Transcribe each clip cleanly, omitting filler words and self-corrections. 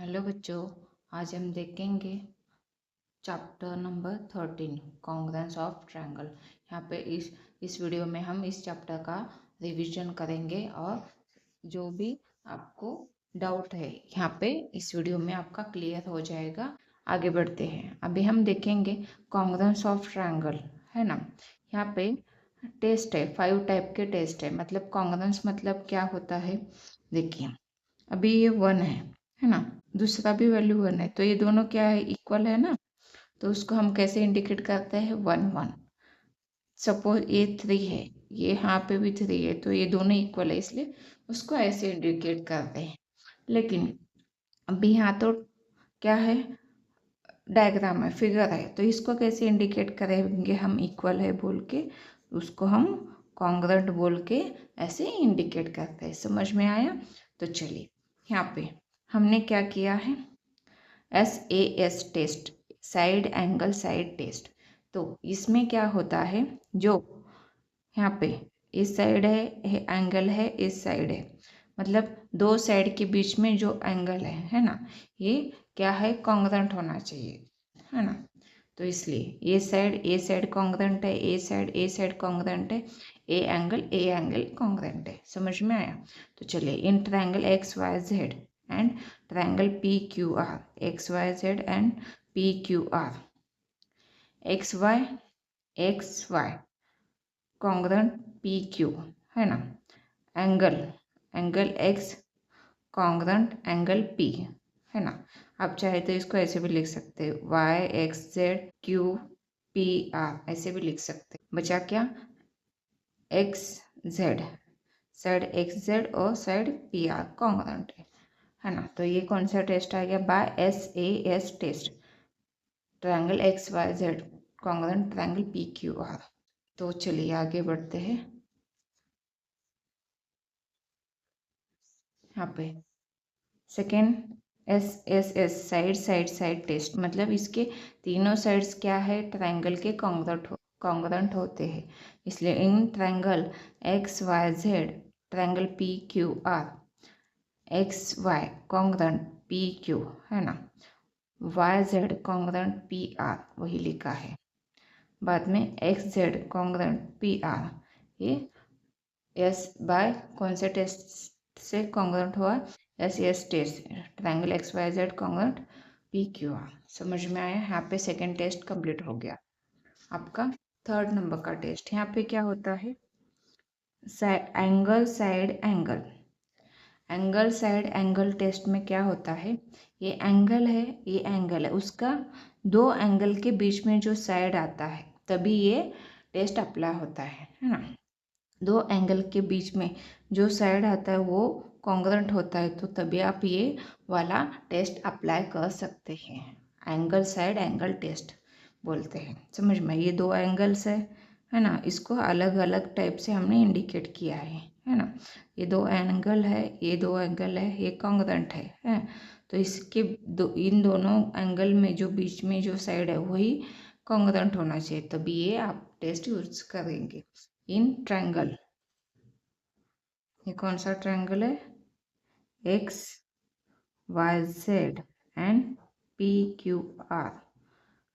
Hello बच्चों, आज हम देखेंगे chapter number 13 congruence of triangle. यहाँ पे इस वीडियो में हम इस चैप्टर का रिवीजन करेंगे और जो भी आपको डाउट है यहाँ पे इस वीडियो में आपका क्लियर हो जाएगा। आगे बढ़ते हैं। अभी हम देखेंगे कॉन्ग्रुएंस ऑफ ट्रायंगल, है ना। यहाँ पे टेस्ट है, 5 टाइप के टेस्ट है। मतलब कॉन्ग्रुएंस मतलब क्या होता है, देखिए। अभी ये 1 है ना, दूसरा भी वैल्यू 1 है, तो ये दोनों क्या है, इक्वल है ना। तो उसको हम कैसे इंडिकेट करते हैं, 1 1। सपोज ये 3 है, ये यहाँ पे भी 3 है, तो ये दोनों इक्वल है, इसलिए उसको ऐसे इंडिकेट करते हैं। लेकिन अभी यहाँ तो क्या है, डायग्राम है, फिगर है, तो इसको कैसे इंडिकेट करेंगे हम, इक्वल है बोल के उसको हम कॉन्ग्रुएंट बोल के ऐसे इंडिकेट करते हैं। समझ में आया? तो चलिए, यहाँ पे हमने क्या किया है, SAS test, side angle side test. तो इसमें क्या होता है, जो यहाँ पे इस साइड है एंगल है, इस साइड है, मतलब दो साइड के बीच में जो एंगल है ना, ये क्या है, कॉन्ग्रुएंट होना चाहिए, है ना। तो इसलिए ये साइड कॉन्ग्रुएंट है, ए साइड कॉन्ग्रुएंट है, ए एंगल कॉन्ग्रुएंट है। समझ में आया? तो चलिए, in triangle XYZ and triangle PQR, XYZ and PQR, XY congruent PQ, है ना। Angle X congruent angle P, है ना। आप चाहे तो इसको ऐसे भी लिख सकते हो, YXZQPR, ऐसे भी लिख सकते हैं। बचा क्या, XZ, साइड XZ और साइड PR कॉन्ग्रुएंट है ना। तो ये कौन सा टेस्ट आ गया, by SAS test, triangle XYZ congruent triangle PQR। तो चलिए आगे बढ़ते हैं। यहाँ पे सेकेंड SSS, साइड टेस्ट, मतलब इसके तीनों साइड्स क्या है, ट्रायंगल के कॉन्ग्रुएंट होते हैं। इसलिए in triangle XYZ triangle PQR, XY congruent PQ, है ना, YZ कॉन्ग्रुएंट PR, वही लिखा है। बाद में XZ कॉन्ग्रुएंट PR, ये S बाय कौन से टेस्ट से कॉन्ग्रुएंट हुआ, SAS test, triangle XYZ congruent PQR। समझ में आया? यहाँ पे सेकेंड टेस्ट कंप्लीट हो गया। आपका थर्ड नंबर का टेस्ट, यहाँ पे क्या होता है, angle side angle. Angle side angle test में क्या होता है, ये एंगल है, ये एंगल है, उसका दो एंगल के बीच में जो साइड आता है तभी ये टेस्ट अप्लाई होता है ना। दो एंगल के बीच में जो साइड आता है वो कॉन्ग्रुएंट होता है, तो तभी आप ये वाला टेस्ट अप्लाई कर सकते हैं। एंगल साइड एंगल टेस्ट बोलते हैं। समझ में? ये दो एंगल्स है ना, इसको अलग अलग टाइप से हमने इंडिकेट किया है ना। ये दो एंगल है, ये दो एंगल है, ये कॉन्ग्रुएंट है। तो इसके इन दोनों एंगल में जो बीच में जो साइड है वही कॉन्ग्रुएंट होना चाहिए, तभी ये आप टेस्ट यूज करेंगे। इन ट्रायंगल, ये कौन सा ट्रायंगल है, XYZ एंड PQR,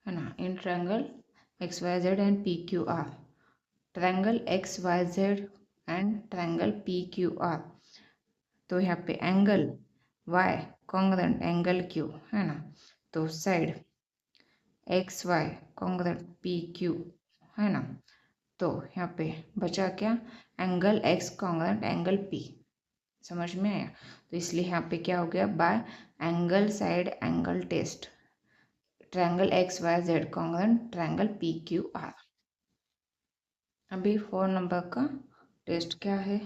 है ना। In triangle XYZ and PQR, triangle XYZ and triangle PQR। तो यहाँ पे angle Y congruent angle Q, है ना। तो साइड XY कॉन्ग्रुएंट PQ, है ना। तो यहाँ पे बचा क्या, angle X congruent angle P। समझ में आया? तो इसलिए यहाँ पे क्या हो गया, by angle side angle test, triangle XYZ congruent triangle PQR। अभी 4 नंबर का टेस्ट क्या है,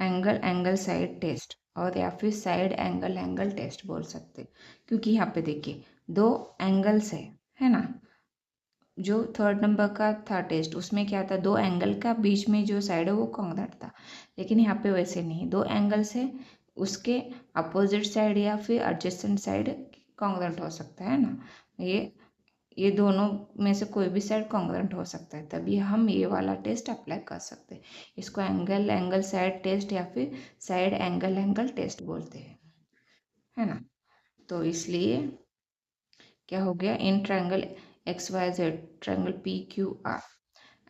एंगल एंगल साइड टेस्ट, और या फिर साइड एंगल एंगल टेस्ट बोल सकते, क्योंकि यहाँ पे देखिए दो एंगल्स है ना। जो थर्ड नंबर का था टेस्ट, उसमें क्या था, दो एंगल का बीच में जो साइड है वो कॉन्ग्रुएंट था। लेकिन यहाँ पे वैसे नहीं, दो एंगल्स है, उसके अपोजिट साइड या फिर एडजेसेंट साइड कॉन्ग्रुएंट हो सकता है ना। ये ये दोनों में से कोई भी साइड कॉन्ग्रुएंट हो सकता है, तभी हम ये वाला टेस्ट अप्लाई कर सकते हैं। इसको एंगल एंगल साइड टेस्ट या फिर साइड एंगल एंगल टेस्ट बोलते हैं, है ना। तो इसलिए क्या हो गया, in triangle X Y Z, triangle P Q R,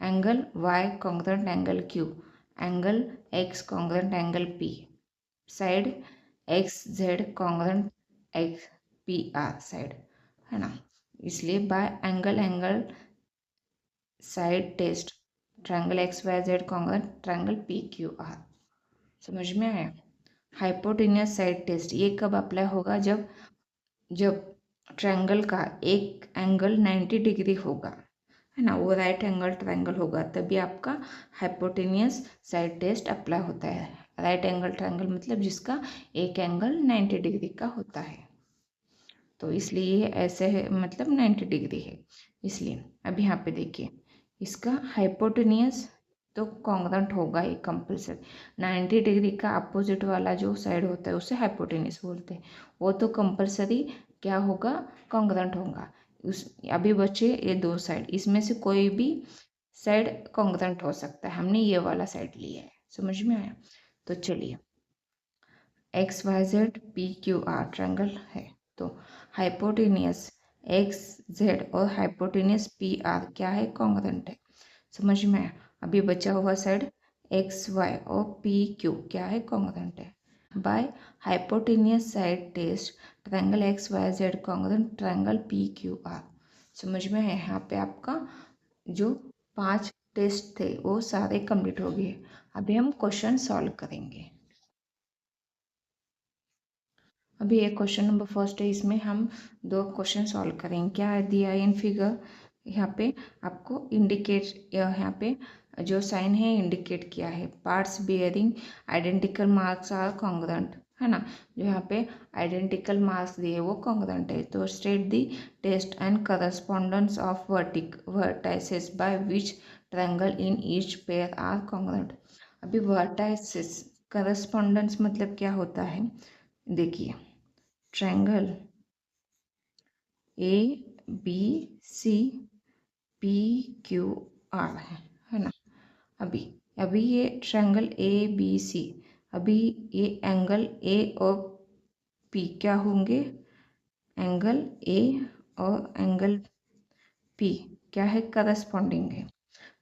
angle Y congruent angle Q, angle X congruent angle P, side X Z congruent X P R side, है ना। इसलिए by angle angle side test triangle X Y Z congruent triangle P Q R. समझ में आया। Hypotenuse side test ये कब apply होगा, जब जब ट्रायंगल का एक एंगल 90 डिग्री होगा, है ना, वो राइट एंगल ट्रायंगल होगा, तभी आपका हाइपोटेनियस साइड टेस्ट अप्लाई होता है। राइट एंगल ट्रायंगल मतलब जिसका एक एंगल 90 डिग्री का होता है, तो इसलिए ऐसे है, मतलब 90 डिग्री है इसलिए। अब यहाँ पे देखिए, इसका हाइपोटेनियस तो कॉन्ग्रुएंट होगा ही कंपल्सरी। 90 डिग्री का अपोजिट वाला जो साइड होता है उसे हाइपोटेनियस बोलते हैं, वो तो कंपल्सरी क्या होगा, कॉन्ग्रुएंट होगा। उस अभी बचे ये दो साइड, इसमें से कोई भी साइड कॉन्ग्रुएंट हो सकता है, हमने ये वाला साइड लिया है। समझ में आया। तो चलिए, X Y Z P Q R triangle है, तो हाइपोटेनियस एक्स जेड और हाइपोटेनियस पी आर क्या है, कॉन्ग्रुएंट है। समझ में आया। अभी बचा हुआ साइड एक्स वाई और पी क्यू क्या है, कॉन्ग्रुएंट है। By hypotenuse side test triangle X Y Z congruent triangle P Q R. समझ में है। यहाँ पे आपका जो 5 टेस्ट थे वो सारे कंप्लीट हो गए। अभी हम क्वेश्चन सॉल्व करेंगे। अभी एक क्वेश्चन नंबर फर्स्ट है, इसमें हम 2 क्वेश्चन सॉल्व करेंगे। क्या दिया है इन फिगर, यहाँ पे आपको इंडिकेट, यहाँ पे जो साइन है इंडिकेट किया है, parts bearing identical marks are congruent, है ना। जो यहाँ पे आइडेंटिकल मार्क्स दिए वो कॉन्ग्रुएंट है। तो state the test and correspondence of vertices by which triangle in each pair are congruent. अभी वर्टाइसेस करस्पॉन्डेंस मतलब क्या होता है, देखिए, triangle A B C P Q R है ना। अभी अभी ये ट्रायंगल ए बी सी, अभी ये एंगल ए और पी क्या होंगे, एंगल ए और एंगल पी क्या है, करस्पॉन्डिंग है।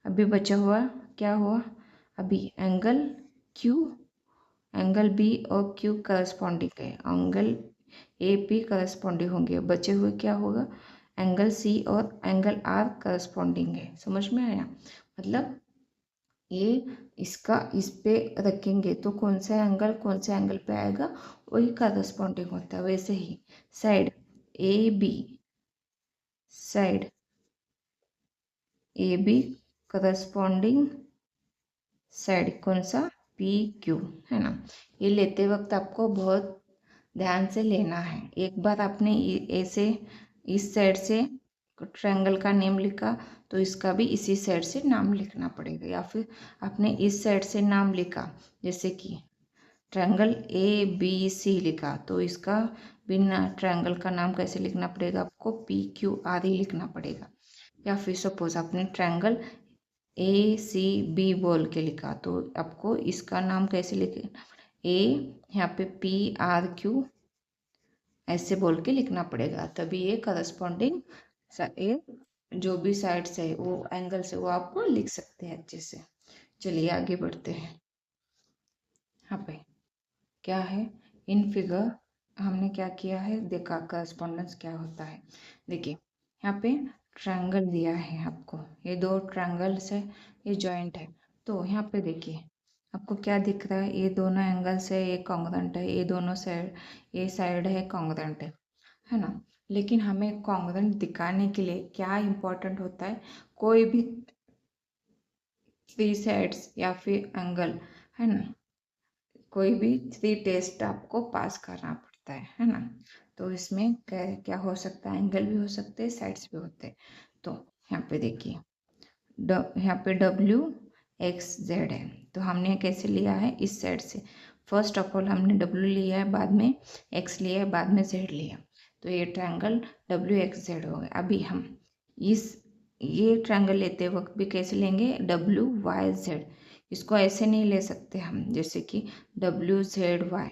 अभी बचा हुआ क्या हुआ, अभी एंगल क्यू, एंगल बी और क्यू करस्पॉन्डिंग है, एंगल ए पी करस्पॉन्डिंग होंगे। बचे हुए क्या होगा, एंगल सी और एंगल आर करस्पॉन्डिंग है। समझ में आया। मतलब ये इसका इस पे रखेंगे तो कौन सा एंगल पे आएगा, वही करस्पॉन्डिंग होता है। वैसे ही side A B, side A B corresponding side कौन सा, पी क्यू, है ना। ये लेते वक्त आपको बहुत ध्यान से लेना है। एक बार आपने ऐसे इस साइड से ट्रायंगल का नेम लिखा तो इसका भी इसी साइड से नाम लिखना पड़ेगा, या फिर आपने इस साइड से नाम लिखा, जैसे कि ट्रायंगल ए बी सी लिखा, तो इसका बिना ट्रायंगल का नाम कैसे लिखना पड़ेगा, आपको पी क्यू आर ही लिखना पड़ेगा। या फिर सपोज आपने ट्रायंगल ए सी बी बोल के लिखा, तो आपको इसका नाम कैसे लिखना, ए यहाँ पे पी आर क्यू ऐसे बोल के लिखना पड़ेगा, तभी ये करस्पॉन्डिंग जो भी साइड्स है वो एंगल से वो आपको लिख सकते हैं अच्छे से। चलिए आगे बढ़ते हैं। यहाँ पे क्या है, इन फिगर हमने क्या किया है, देखा करस्पॉन्डेंस क्या होता है। देखिए यहाँ पे ट्रायंगल दिया है आपको, ये 2 ट्रायंगल्स है, ये जॉइंट है। तो यहाँ पे देखिए आपको क्या दिख रहा है, ये दोनों एंगल से ये कॉन्ग्रुएंट है, ये दोनों साइड, ये साइड है कॉन्ग्रुएंट है ना। लेकिन हमें कॉन्ग्रुएंट दिखाने के लिए क्या इम्पोर्टेंट होता है, कोई भी 3 साइड्स या फिर एंगल, है ना, कोई भी 3 टेस्ट आपको पास करना पड़ता है ना। तो इसमें क्या हो सकता है, एंगल भी हो सकते हैं, साइड्स भी होते हैं। तो यहाँ पे देखिए यहाँ पे डब्ल्यू एक्स जेड है, तो हमने कैसे लिया है, इस साइड से। फर्स्ट ऑफ ऑल हमने डब्ल्यू लिया है, बाद में एक्स लिया है, बाद में जेड लिया, तो ये ट्रायंगल डब्ल्यू एक्स जेड हो गया। अभी हम इस ये ट्रायंगल लेते वक्त भी कैसे लेंगे, डब्ल्यू वाई जेड। इसको ऐसे नहीं ले सकते हम, जैसे कि डब्ल्यू जेड वाई,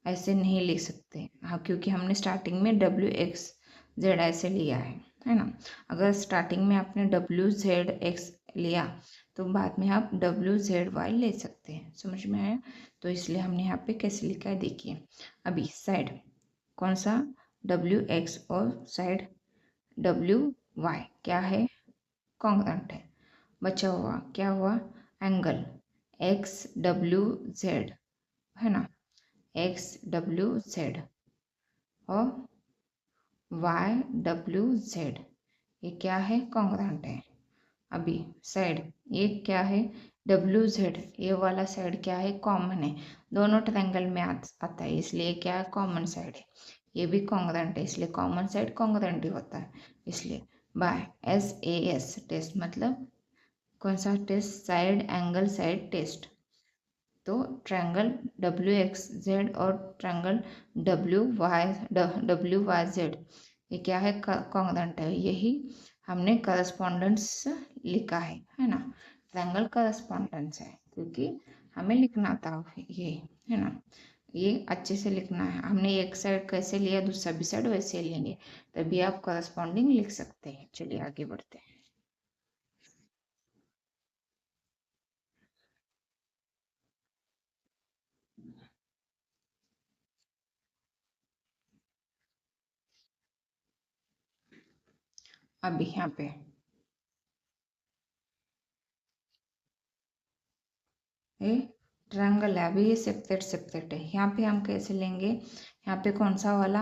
ऐसे नहीं ले सकते। हाँ, क्योंकि हमने स्टार्टिंग में डब्ल्यू एक्स जेड ऐसे लिया है ना। अगर स्टार्टिंग में आपने डब्ल्यू जेड एक्स लिया तो बाद में आप डब्ल्यू जेड वाई ले सकते हैं। समझ में आया? तो इसलिए हमने यहाँ पे कैसे लिखा है देखिए। अभी साइड कौन सा, डब्ल्यू एक्स, और साइड डब्ल्यू वाई क्या है, कॉन्ग्रुएंट है। बचा हुआ क्या हुआ, एंगल एक्स डब्ल्यू जेड, है ना, एक्स डब्ल्यू जेड और वाई डब्ल्यू जेड, ये क्या है, कॉन्ग्रुएंट है। अभी साइड ये क्या है, डब्ल्यू जेड, ये वाला साइड क्या है, कॉमन है, दोनों ट्रायंगल में आता है, इसलिए क्या है, कॉमन साइड है। ये भी कॉन्ग्रुएंट है, इसलिए कॉमन साइड कॉन्ग्रुएंट ही होता है। इसलिए बाय SAS टेस्ट, मतलब कौन सा test, side angle side test. तो ट्रायंगल WXZ और ट्रायंगल WYZ, ये क्या है, कॉन्ग्रुएंट है। यही हमने करस्पॉन्डेंस लिखा है ना। ट्रायंगल करस्पॉन्डेंस है, क्योंकि हमें लिखना था ये, है ना। ये अच्छे से लिखना है, हमने एक साइड कैसे लिया दूसरा भी साइड वैसे लेंगे, तभी आप करस्पॉन्डिंग लिख सकते हैं। चलिए आगे बढ़ते हैं। अभी यहाँ पे ये ट्रायंगल है, अभी ये सेपरेट सेपरेट है। यहाँ पे हम कैसे लेंगे, यहाँ पे कौन सा वाला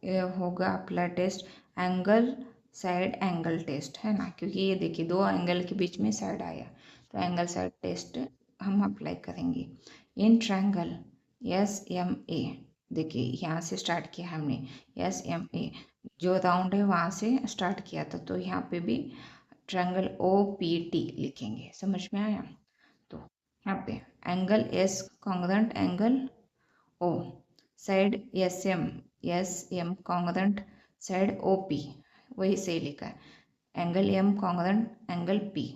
ये होगा अपना test, angle side angle test, है ना, क्योंकि ये देखिए दो एंगल के बीच में साइड आया, तो एंगल साइड टेस्ट हम अप्लाई करेंगे। इन ट्रायंगल SMA, देखिए यहाँ से स्टार्ट किया हमने, SMA जो राउंड है वहाँ से स्टार्ट किया था, तो यहाँ पे भी ट्रायंगल OPT लिखेंगे। समझ में आया? तो यहाँ पे angle S congruent angle O, side SM congruent side OP, वही सही लिखा है, angle M congruent angle P।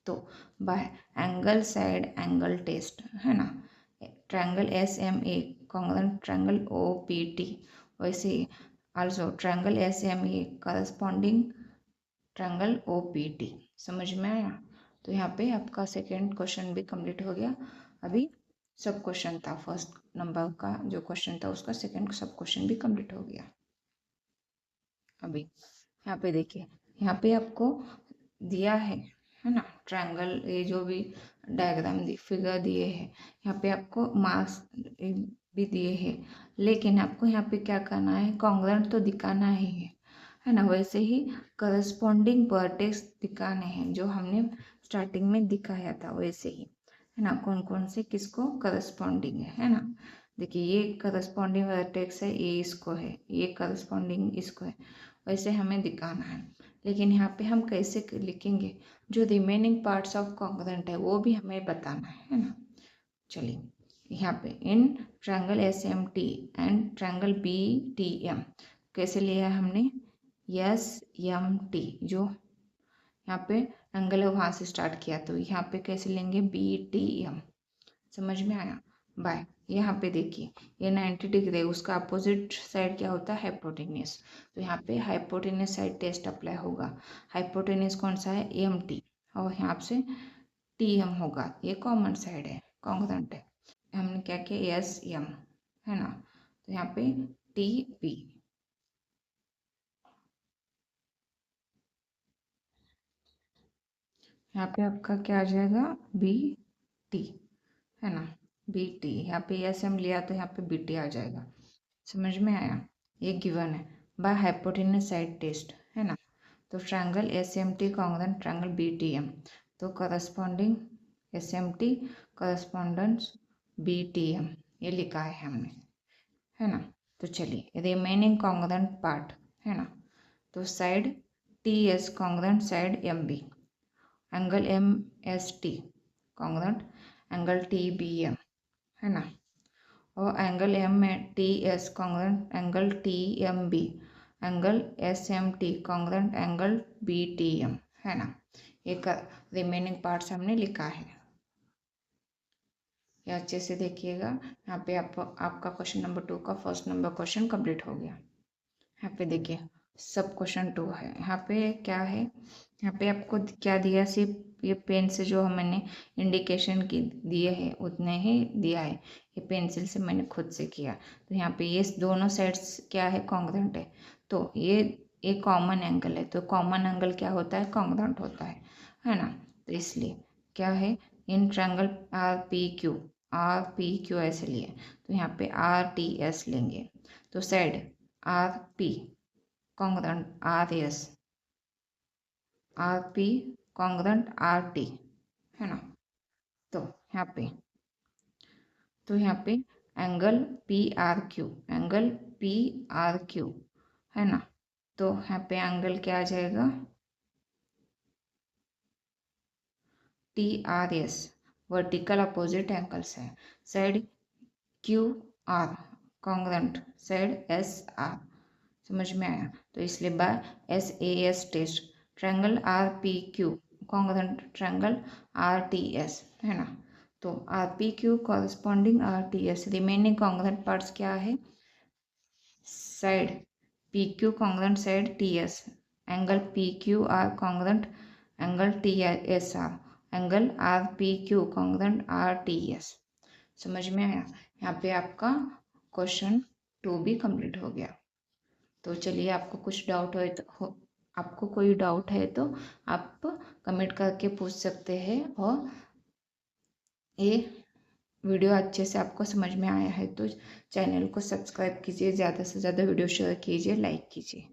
तो by angle side angle test, है ना, triangle SMA congruent triangle OPT, वैसे ही also triangle SMA corresponding triangle OPT। समझ में आया? तो यहाँ पे आपका सेकेंड क्वेश्चन भी कंप्लीट हो गया। अभी सब क्वेश्चन था, फर्स्ट नंबर का जो क्वेश्चन था उसका सेकेंड सब क्वेश्चन भी कंप्लीट हो गया। अभी यहाँ पे देखिए, यहाँ पे आपको दिया है ना, ट्रायंगल, ये जो भी डायग्राम फिगर दिए हैं, यहाँ पे आपको मार्क्स भी दिए हैं, लेकिन आपको यहाँ पे क्या करना है, कॉन्ग्रुएंट तो दिखाना ही है ना, वैसे ही करस्पॉन्डिंग वर्टेक्स दिखाने हैं, जो हमने स्टार्टिंग में दिखाया था वैसे ही, है ना, कौन कौन से किसको करस्पॉन्डिंग है ना। देखिए ये करस्पॉन्डिंग वर्टेक्स है, ये इसको है, ये करस्पॉन्डिंग इसको है, वैसे हमें दिखाना है। लेकिन यहाँ पे हम कैसे लिखेंगे, जो रिमेनिंग पार्ट्स ऑफ कॉन्ग्रुएंट है वो भी हमें बताना है ना। चलिए यहाँ पे in triangle SMT and triangle BTM कैसे लिया है हमने, SMT जो यहाँ पे एंगल है वहाँ से स्टार्ट किया, तो यहाँ पे कैसे लेंगे, BTM। समझ में आया? बाय यहाँ पे देखिए ये 90 डिग्री है, उसका अपोजिट साइड क्या होता है, हाइपोटेन्यूस। तो यहाँ पे हाइपोटेन्यूस साइड टेस्ट अप्लाई होगा। हाइपोटेन्यूस कौन सा है, EMT, और यहाँ से TM होगा, ये कॉमन साइड है, कॉन्ग्रुएंट है। हमने क्या किया, SM, है ना, तो यहाँ पे TP, यहाँ पे आपका क्या आ जाएगा, BT, है ना, BT। यहाँ पे SM लिया तो यहाँ पे BT आ जाएगा। समझ में आया? ये गिवन है बाय हाइपोटेन्यूस साइड टेस्ट, है ना। तो triangle SMT congruent triangle BTM, तो करस्पॉन्डिंग SMT करस्पॉन्डेंस BTM, ये लिखा है हमने, है ना। तो चलिए रिमेनिंग कॉन्ग्रुएंट पार्ट, है ना, तो side TS congruent side MB, angle MST congruent angle TBM, है ना, और angle MTS congruent angle TMB, angle SMT congruent angle BTM, है ना। एक रिमेनिंग पार्ट्स हमने लिखा है, ये अच्छे से देखिएगा। यहाँ पे आपका क्वेश्चन नंबर 2 का फर्स्ट नंबर क्वेश्चन कंप्लीट हो गया। यहाँ पे देखिए सब क्वेश्चन 2 है। यहाँ पे क्या है, यहाँ पे आपको क्या दिया, सिर्फ ये पेन से जो मैंने इंडिकेशन की दिए है उतने ही दिया है, ये पेंसिल से मैंने खुद से किया। तो यहाँ पे ये दोनों साइड्स क्या है, कॉन्ग्रुएंट है। तो ये कॉमन एंगल है, तो कॉमन एंगल क्या होता है, कॉन्ग्रुएंट होता है ना। तो इसलिए क्या है, इन ट्रायंगल RPQ ऐसे लिए, तो यहाँ पे RTS लेंगे। तो side RP congruent RP congruent RT, है ना। तो यहाँ पे एंगल PRQ है ना। तो यहाँ पे एंगल क्या आ जाएगा, TRS, वर्टिकल अपोजिट एंगल्स है। Side QR congruent, side SR, समझ में आया। तो इसलिए by SAS test triangle RPQ congruent triangle RTS, है ना। तो RPQ corresponding RTS, remaining congruent parts क्या है, side PQ congruent side TS, angle PQR congruent angle TSR, angle RPQ congruent RTS, समझ में आया। यहाँ पे आपका क्वेश्चन 2 भी कंप्लीट हो गया। तो चलिए, आपको कुछ डाउट आपको कोई डाउट है तो आप कमेंट करके पूछ सकते हैं। और ये वीडियो अच्छे से आपको समझ में आया है तो चैनल को सब्सक्राइब कीजिए, ज़्यादा से ज़्यादा वीडियो शेयर कीजिए, लाइक कीजिए।